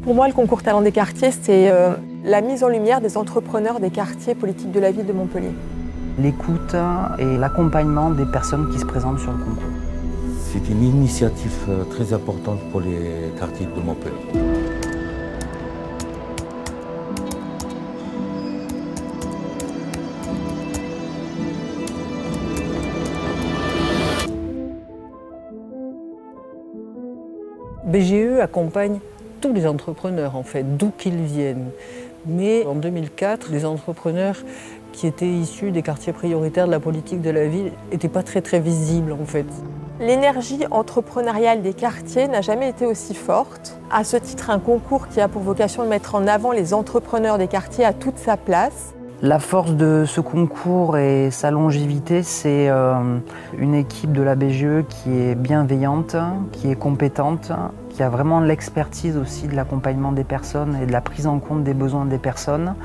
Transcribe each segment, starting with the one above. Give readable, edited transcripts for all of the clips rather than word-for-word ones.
Pour moi, le concours Talents des quartiers, c'est la mise en lumière des entrepreneurs des quartiers politiques de la ville de Montpellier. L'écoute et l'accompagnement des personnes qui se présentent sur le concours. C'est une initiative très importante pour les quartiers de Montpellier. BGE accompagne tous les entrepreneurs, en fait, d'où qu'ils viennent. Mais en 2004, les entrepreneurs qui étaient issus des quartiers prioritaires de la politique de la ville n'étaient pas très visibles, en fait. L'énergie entrepreneuriale des quartiers n'a jamais été aussi forte. À ce titre, un concours qui a pour vocation de mettre en avant les entrepreneurs des quartiers a toute sa place. La force de ce concours et sa longévité, c'est une équipe de la BGE qui est bienveillante, qui est compétente, qui a vraiment l'expertise aussi de l'accompagnement des personnes et de la prise en compte des besoins des personnes.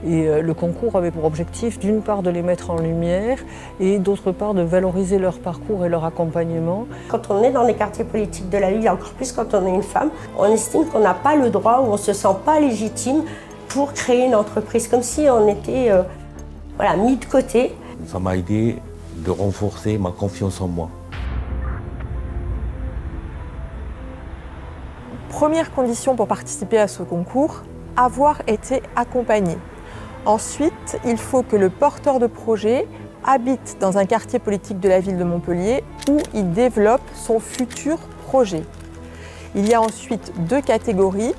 Et le concours avait pour objectif d'une part de les mettre en lumière et d'autre part de valoriser leur parcours et leur accompagnement. Quand on est dans les quartiers politiques de la ville, encore plus quand on est une femme, on estime qu'on n'a pas le droit ou on ne se sent pas légitime pour créer une entreprise, comme si on était mis de côté. Ça m'a aidé de renforcer ma confiance en moi. Première condition pour participer à ce concours, avoir été accompagné. Ensuite, il faut que le porteur de projet habite dans un quartier politique de la ville de Montpellier où il développe son futur projet. Il y a ensuite deux catégories.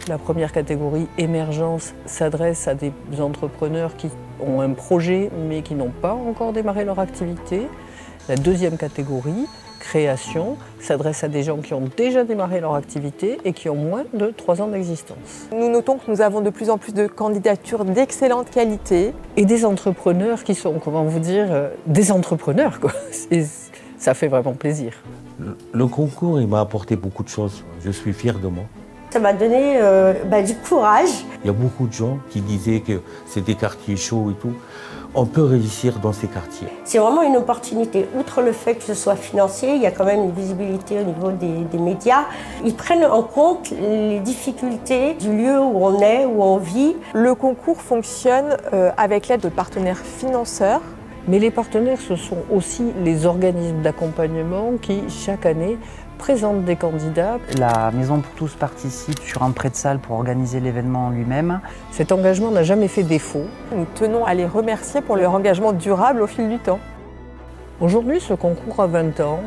La première catégorie, émergence, s'adresse à des entrepreneurs qui ont un projet mais qui n'ont pas encore démarré leur activité. La deuxième catégorie, création, s'adresse à des gens qui ont déjà démarré leur activité et qui ont moins de 3 ans d'existence. Nous notons que nous avons de plus en plus de candidatures d'excellente qualité. Et des entrepreneurs qui sont, comment vous dire, des entrepreneurs, quoi. Et ça fait vraiment plaisir. Le concours, il m'a apporté beaucoup de choses. Je suis fier de moi. Ça m'a donné du courage. Il y a beaucoup de gens qui disaient que c'est des quartiers chauds et tout. On peut réussir dans ces quartiers. C'est vraiment une opportunité. Outre le fait que ce soit financier, il y a quand même une visibilité au niveau des médias. Ils prennent en compte les difficultés du lieu où on est, où on vit. Le concours fonctionne avec l'aide de partenaires financeurs. Mais les partenaires, ce sont aussi les organismes d'accompagnement qui, chaque année, présentent des candidats. La Maison pour tous participe sur un prêt de salle pour organiser l'événement lui-même. Cet engagement n'a jamais fait défaut. Nous tenons à les remercier pour leur engagement durable au fil du temps. Aujourd'hui, ce concours a 20 ans.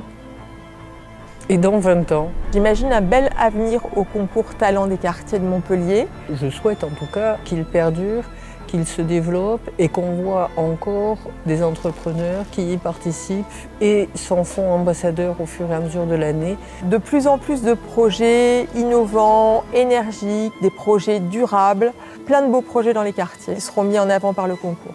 Et dans 20 ans, j'imagine un bel avenir au concours Talents des quartiers de Montpellier. Je souhaite en tout cas qu'il perdure, qu'il se développe et qu'on voit encore des entrepreneurs qui y participent et s'en font ambassadeurs au fur et à mesure de l'année. De plus en plus de projets innovants, énergiques, des projets durables, plein de beaux projets dans les quartiers qui seront mis en avant par le concours.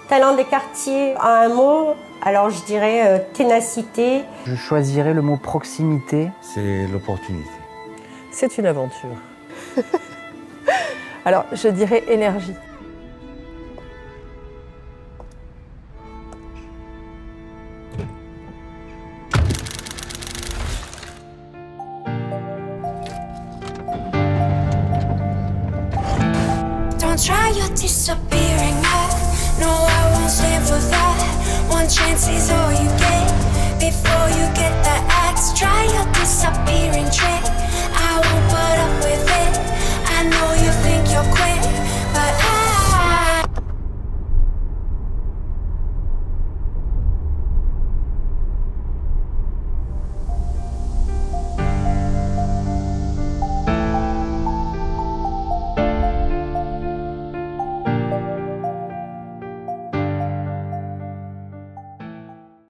Talent des quartiers, en un mot, alors je dirais ténacité. Je choisirais le mot proximité. C'est l'opportunité. C'est une aventure. Alors je dirais énergie. Don't try your disappearing act. No, I won't stand for that. One chance is all you get before you get the axe. Try your disappearing trick.